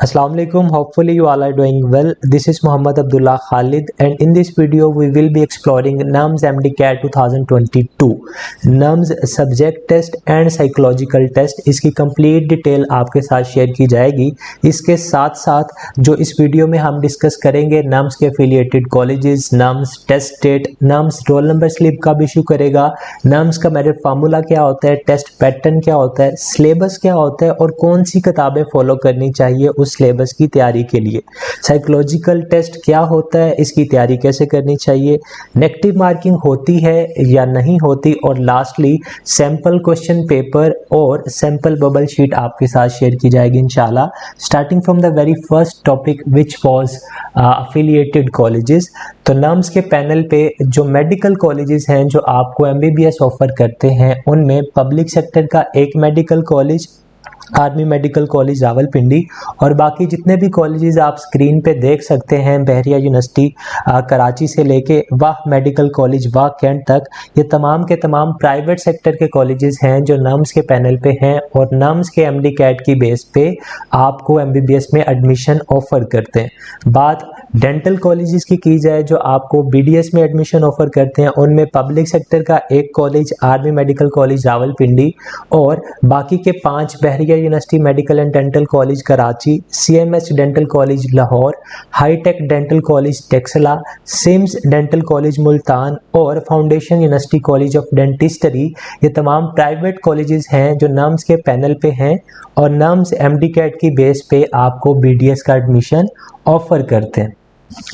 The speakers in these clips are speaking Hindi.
Assalamu alaikum. Hopefully you all are doing well. This is Muhammad Abdullah Khalid and in this video we will be exploring NUMS MDCAT 2022 NUMS subject test and psychological test. इसकी कंप्लीट डिटेल आपके साथ शेयर की जाएगी। इसके साथ साथ जो इस वीडियो में हम डिस्कस करेंगे NUMS के affiliated colleges, NUMS test date, NUMS roll number slip कब इशू करेगा, NUMS का मेरिट फार्मूला क्या होता है, टेस्ट पैटर्न क्या होता है, सिलेबस क्या होता है और कौन सी किताबें फॉलो करनी चाहिए उस सिलेबस की तैयारी के लिए, साइकोलॉजिकल टेस्ट क्या होता है, इसकी तैयारी कैसे करनी चाहिए, नेगेटिव मार्किंग होती है या नहीं होती, और लास्टली सैंपल क्वेश्चन पेपर और सैंपल बबल शीट आपके साथ शेयर की जाएगी इंशाल्लाह। Starting from the very first topic which was affiliated colleges. तो NUMS के पैनल पे जो मेडिकल कॉलेजेस हैं जो आपको MBBS ऑफर करते हैं, उनमें पब्लिक सेक्टर का एक medical college army medical college Rawalpindi और बाकी जितने भी कॉलेजेस आप स्क्रीन पे देख सकते हैं, बहरिया यूनिवर्सिटी कराची से लेके वाह मेडिकल कॉलेज वाह कैंट तक, ये तमाम के तमाम प्राइवेट सेक्टर के कॉलेजेस हैं जो NUMS के पैनल पे हैं और NUMS के MDCAT की बेस पे आपको MBBS में एडमिशन ऑफर करते हैं। बात डेंटल कॉलेजेस की जाए जो आपको BDS में एडमिशन ऑफर करते हैं, उनमें पब्लिक सेक्टर का एक college army medical college Rawalpindi और बाकी के 5 Bahria university medical and dental college Karachi, CMS dental college Lahore, hitech dental college Taxila, SIMS dental college Multan और foundation university college of dentistry, ये तमाम प्राइवेट कॉलेजेस हैं जो NUMS के पैनल पे हैं और NUMS MDCAT की बेस पे आपको BDS का एडमिशन ऑफर करते हैं।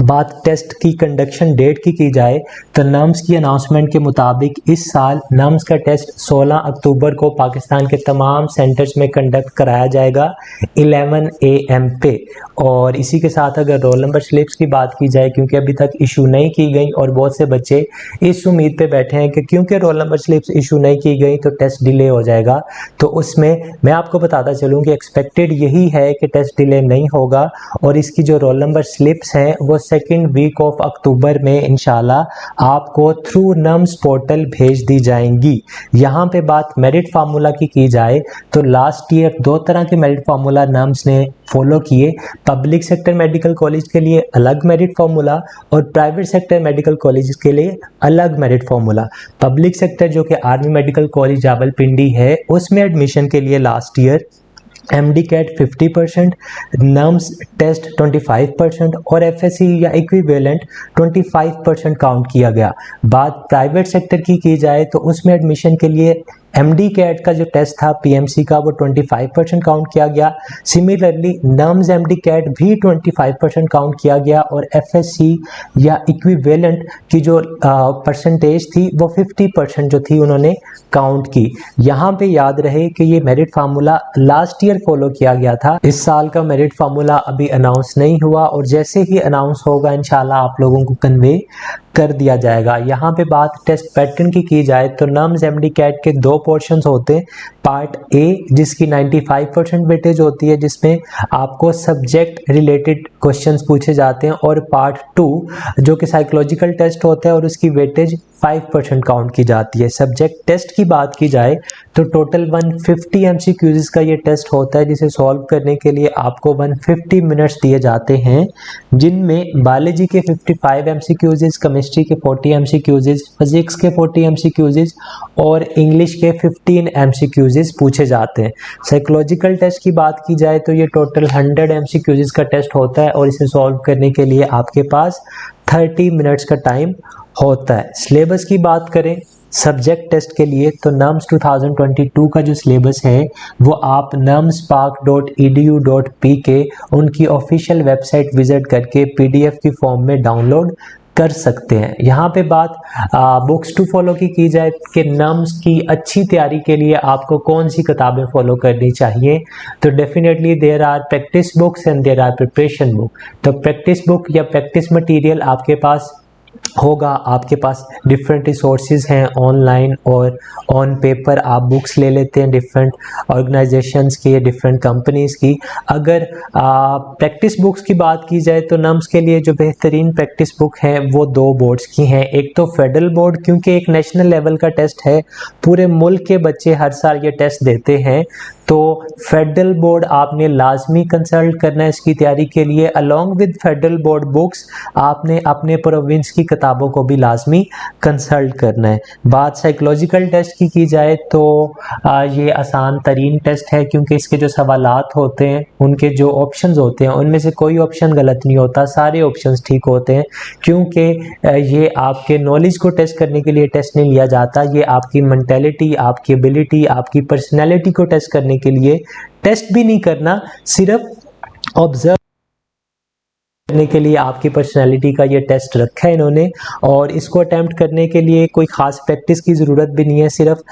बात टेस्ट की कंडक्शन डेट की जाए तो NUMS की अनाउंसमेंट के मुताबिक इस साल NUMS का टेस्ट 16 अक्टूबर को पाकिस्तान के तमाम सेंटर्स में कंडक्ट कराया जाएगा 11 AM पे। और इसी के साथ अगर रोल नंबर स्लिप्स की बात की जाए, क्योंकि अभी तक इशू नहीं की गई और बहुत से बच्चे इस उम्मीद पे बैठे हैं कि क्योंकि रोल नंबर स्लिप्स इशू नहीं की गई तो टेस्ट डिले हो जाएगा, तो उसमें मैं आपको बताता चलूँ कि एक्सपेक्टेड यही है कि टेस्ट डिले नहीं होगा और इसकी जो रोल नंबर स्लिप्स हैं वो सेकेंड वीक ऑफ अक्टूबर में इंशाल्लाह आपको थ्रू NUMS पोर्टल भेज दी जाएंगी। यहाँ पे बात मेरिट फार्मूला की जाए तो लास्ट ईयर 2 तरह के मेरिट फार्मूला NUMS ने फॉलो किए। पब्लिक सेक्टर मेडिकल कॉलेज के लिए अलग मेरिट फार्मूला और प्राइवेट सेक्टर मेडिकल कॉलेज के लिए अलग मेरिट फार्मूला। पब्लिक सेक्टर जो कि आर्मी मेडिकल कॉलेज रावलपिंडी है, उसमें एडमिशन के लिए last year MDCAT 50%, NUMS test 25% और FSC या इक्विवेलेंट 25% काउंट किया गया। बात प्राइवेट सेक्टर की जाए तो उसमें एडमिशन के लिए MDCAT का जो टेस्ट था PMC का वो 25% काउंट किया गया। सिमिलरली NUMS MDCAT भी 25% काउंट किया गया और FSC या इक्विवेलेंट की जो परसेंटेज थी वो 50% जो थी उन्होंने काउंट की। यहाँ पे याद रहे कि ये merit formula last year follow किया गया था। इस साल का मेरिट फार्मूला अभी अनाउंस नहीं हुआ और जैसे ही अनाउंस होगा इंशाल्लाह आप लोगों को कन्वे कर दिया जाएगा। यहाँ पे बात टेस्ट पैटर्न की जाए तो NUMS MDCAT के 2 पोर्शंस होते हैं। पार्ट A जिसकी 95% वेटेज होती है, जिसमें आपको सब्जेक्ट रिलेटेड क्वेश्चंस पूछे जाते हैं, और पार्ट 2 जो कि साइकोलॉजिकल टेस्ट होता है और उसकी वेटेज 5% काउंट की जाती है। सब्जेक्ट टेस्ट की बात की जाए तो टोटल 150 MCQs का ये टेस्ट होता है, जिसे सॉल्व करने के लिए आपको 150 मिनट्स दिए जाते हैं, जिनमें बायोलॉजी के 55 MCQs, केमिस्ट्री के 40 MCQs, फिजिक्स के 40 MCQs और इंग्लिश के 15 MCQs पूछे जाते हैं। साइकोलॉजिकल टेस्ट की बात की जाए तो ये टोटल 100 MCQs का टेस्ट होता है और इसे सॉल्व करने के लिए आपके पास 30 मिनट्स का टाइम होता है। सिलेबस की बात करें सब्जेक्ट टेस्ट के लिए तो NUMS 2022 का जो सिलेबस है वो आप numspark.edu.pk उनकी ऑफिशियल वेबसाइट विजिट करके PDF की फॉर्म में डाउनलोड कर सकते हैं। यहाँ पे बात बुक्स टू फॉलो की जाए कि NUMS की अच्छी तैयारी के लिए आपको कौन सी किताबें फॉलो करनी चाहिए, तो definitely there are practice books and there are preparation book. तो प्रैक्टिस बुक या प्रैक्टिस मटेरियल आपके पास होगा। आपके पास डिफरेंट रिसोर्सेज हैं ऑनलाइन और ऑन पेपर, आप बुक्स ले लेते हैं डिफरेंट ऑर्गेनाइजेशंस की, डिफरेंट कंपनीज़ की। अगर प्रैक्टिस बुक्स की बात की जाए तो नम्स के लिए जो बेहतरीन प्रैक्टिस बुक हैं वो दो बोर्ड्स की हैं। एक तो फेडरल बोर्ड, क्योंकि एक नेशनल लेवल का टेस्ट है, पूरे मुल्क के बच्चे हर साल ये टेस्ट देते हैं, तो फेडरल बोर्ड आपने लाजमी कंसल्ट करना है इसकी तैयारी के लिए। Along with federal board books आपने अपने प्रोविंस की किताबों को भी लाजमी कंसल्ट करना है। बात साइकोलॉजिकल टेस्ट की जाए तो ये आसान तरीन टेस्ट है, क्योंकि इसके जो सवालात होते हैं, उनके जो ऑप्शंस होते हैं, उनमें से कोई ऑप्शन गलत नहीं होता, सारे ऑप्शंस ठीक होते हैं। क्योंकि ये आपके नॉलेज को टेस्ट करने के लिए टेस्ट नहीं लिया जाता, ये आपकी मेंटालिटी, आपकी एबिलिटी, आपकी पर्सनैलिटी को टेस्ट करने के लिए टेस्ट भी नहीं करना, सिर्फ ऑब्जर्व करने के लिए आपकी पर्सनैलिटी का ये टेस्ट रखा है इन्होंने। और इसको अटेम्प्ट करने के लिए कोई ख़ास प्रैक्टिस की ज़रूरत भी नहीं है, सिर्फ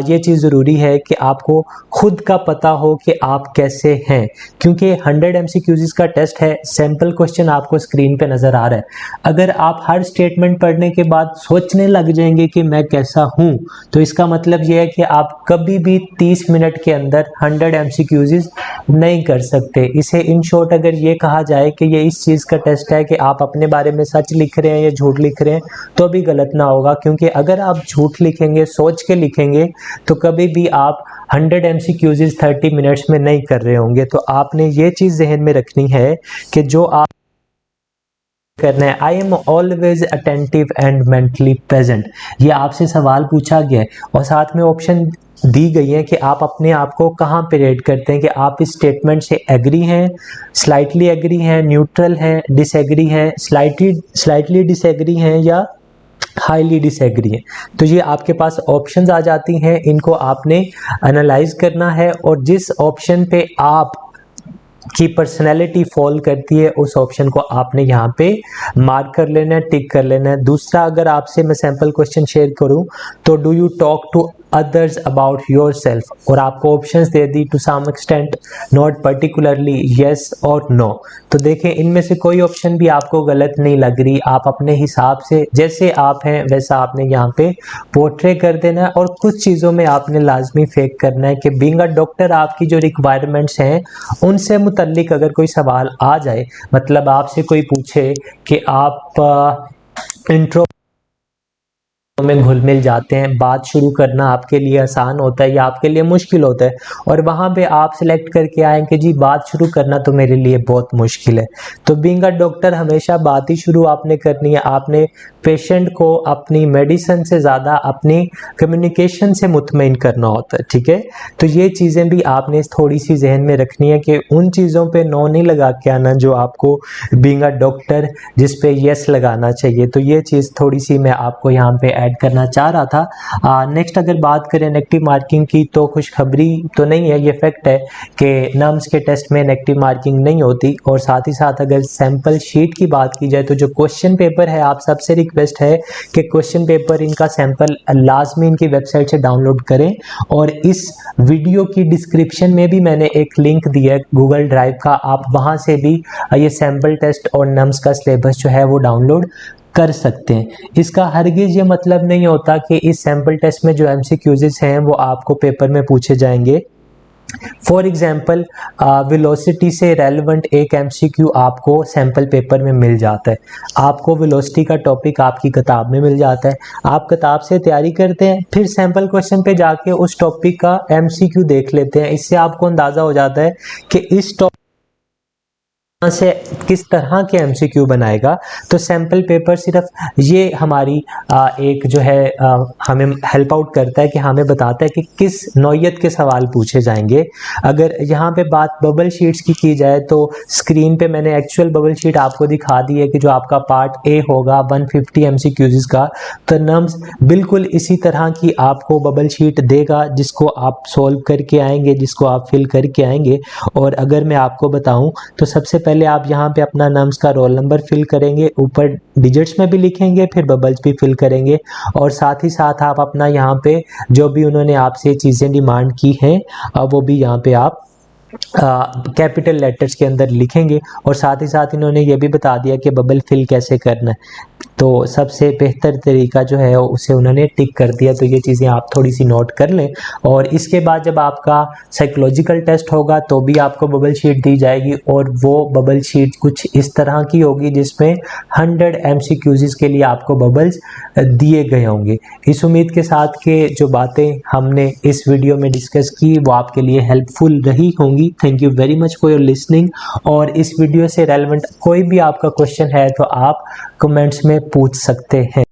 ये चीज़ ज़रूरी है कि आपको खुद का पता हो कि आप कैसे हैं। क्योंकि 100 MCQs का टेस्ट है, सैम्पल क्वेश्चन आपको स्क्रीन पे नज़र आ रहा है। अगर आप हर स्टेटमेंट पढ़ने के बाद सोचने लग जाएंगे कि मैं कैसा हूँ, तो इसका मतलब ये है कि आप कभी भी 30 मिनट के अंदर 100 MCQs नहीं कर सकते। इसे इन शॉर्ट अगर ये कहा जाए कि ये इस चीज़ का टेस्ट है कि आप अपने बारे में सच लिख रहे हैं या झूठ लिख रहे हैं, तो भी गलत ना होगा। क्योंकि अगर आप झूठ लिखेंगे, सोच के लिखेंगे, तो कभी भी आप 100 MCQs 30 मिनट्स में नहीं कर रहे होंगे। तो आपने ये चीज़ जहन में रखनी है कि जो आप करना है, I am always attentive and mentally present, ये आपसे सवाल पूछा गया है और साथ में ऑप्शन दी गई है कि आप अपने आप को कहाँ पे रेट करते हैं, कि आप इस स्टेटमेंट से एग्री हैं, स्लाइटली एग्री हैं, न्यूट्रल हैं, डिसएग्री हैं, स्लाइटली डिसएग्री हैं या हाईली डिसएग्री है। तो ये आपके पास ऑप्शंस आ जाती हैं, इनको आपने एनालाइज करना है और जिस ऑप्शन पे आप की पर्सनैलिटी फॉल करती है उस ऑप्शन को आपने यहाँ पे मार्क कर लेना है, टिक कर लेना है। दूसरा, अगर आपसे मैं सैम्पल क्वेश्चन शेयर करूँ तो do you talk to others about yourself, और आपको ऑप्शंस दे दी to some extent, not particularly, yes और no। तो देखें, इनमें से कोई ऑप्शन भी आपको गलत नहीं लग रही। आप अपने हिसाब से जैसे आप हैं वैसा आपने यहाँ पे पोर्ट्रे कर देना है। और कुछ चीज़ों में आपने लाजमी फेक करना है कि बीइंग अ डॉक्टर आपकी जो रिक्वायरमेंट्स हैं उनसे मुतल्लिक अगर कोई सवाल आ जाए, मतलब आपसे कोई पूछे कि आप इंट्रो में घुल मिल जाते हैं, बात शुरू करना आपके लिए आसान होता है या आपके लिए मुश्किल होता है, और वहाँ पे आप सिलेक्ट करके आए कि जी बात शुरू करना तो मेरे लिए बहुत मुश्किल है। तो बीइंग अ डॉक्टर हमेशा बात ही शुरू आपने करनी है। आपने पेशेंट को अपनी मेडिसिन से ज़्यादा अपनी कम्युनिकेशन से मुतमईन करना होता है, ठीक है। तो ये चीज़ें भी आपने थोड़ी सी जहन में रखनी है कि उन चीज़ों पे नो नहीं लगा के आना जो आपको बीइंग अ डॉक्टर जिस पे यस लगाना चाहिए। तो ये चीज़ थोड़ी सी मैं आपको यहाँ पे ऐड करना चाह रहा था। नेक्स्ट अगर बात करें नेगेटिव मार्किंग की, तो खुशखबरी तो नहीं है, ये फैक्ट है कि नम्स के टेस्ट में नेगेटिव मार्किंग नहीं होती। और साथ ही साथ अगर सैम्पल शीट की बात की जाए तो जो क्वेश्चन पेपर है, आप सबसे रिक्वेस्ट है कि क्वेश्चन पेपर इनका सैम्पल लाजमी इनकी वेबसाइट से डाउनलोड करें। और इस वीडियो की डिस्क्रिप्शन में भी मैंने एक लिंक दिया है गूगल ड्राइव का, आप वहाँ से भी ये सैम्पल टेस्ट और नम्स का सिलेबस जो है वो डाउनलोड कर सकते हैं। इसका हरगिज़ ये मतलब नहीं होता कि इस सैम्पल टेस्ट में जो MCQs हैं वो आपको पेपर में पूछे जाएंगे। फॉर एग्जाम्पल, वेलोसिटी से रेलेवेंट एक MCQ आपको सैम्पल पेपर में मिल जाता है। आपको वेलोसिटी का टॉपिक आपकी किताब में मिल जाता है, आप किताब से तैयारी करते हैं, फिर सैम्पल क्वेश्चन पे जाके उस टॉपिक का MCQ देख लेते हैं। इससे आपको अंदाज़ा हो जाता है कि इस टॉपिक से किस तरह के MCQ बनाएगा। तो सैम्पल पेपर सिर्फ ये हमारी एक जो है हमें हेल्प आउट करता है कि हमें बताता है कि किस नौयत के सवाल पूछे जाएंगे। अगर यहाँ पे बात बबल शीट्स की जाए तो स्क्रीन पे मैंने एक्चुअल बबल शीट आपको दिखा दी है कि जो आपका पार्ट ए होगा 150 MCQs का, तो नम्स बिल्कुल इसी तरह की आपको बबल शीट देगा जिसको आप सोल्व करके आएंगे, जिसको आप फिल करके आएंगे। और अगर मैं आपको बताऊं तो सबसे पहले आप यहाँ पे अपना नम्स का रोल नंबर फिल करेंगे, ऊपर डिजिट्स में भी लिखेंगे, फिर बबल्स भी फिल करेंगे। और साथ ही साथ आप अपना यहाँ पे जो भी उन्होंने आपसे चीज़ें डिमांड की हैं वो भी यहाँ पे आप कैपिटल लेटर्स के अंदर लिखेंगे। और साथ ही साथ इन्होंने ये भी बता दिया कि बबल फिल कैसे करना है। तो सबसे बेहतर तरीका जो है उसे उन्होंने टिक कर दिया। तो ये चीज़ें आप थोड़ी सी नोट कर लें। और इसके बाद जब आपका साइकोलॉजिकल टेस्ट होगा तो भी आपको बबल शीट दी जाएगी, और वो बबल शीट कुछ इस तरह की होगी जिसमें 100 MCQs के लिए आपको बबल्स दिए गए होंगे। इस उम्मीद के साथ कि जो बातें हमने इस वीडियो में डिस्कस की वो आपके लिए हेल्पफुल रही होंगी। Thank you very much for your listening. और इस वीडियो से रेलेवेंट कोई भी आपका क्वेश्चन है तो आप कमेंट्स में पूछ सकते हैं।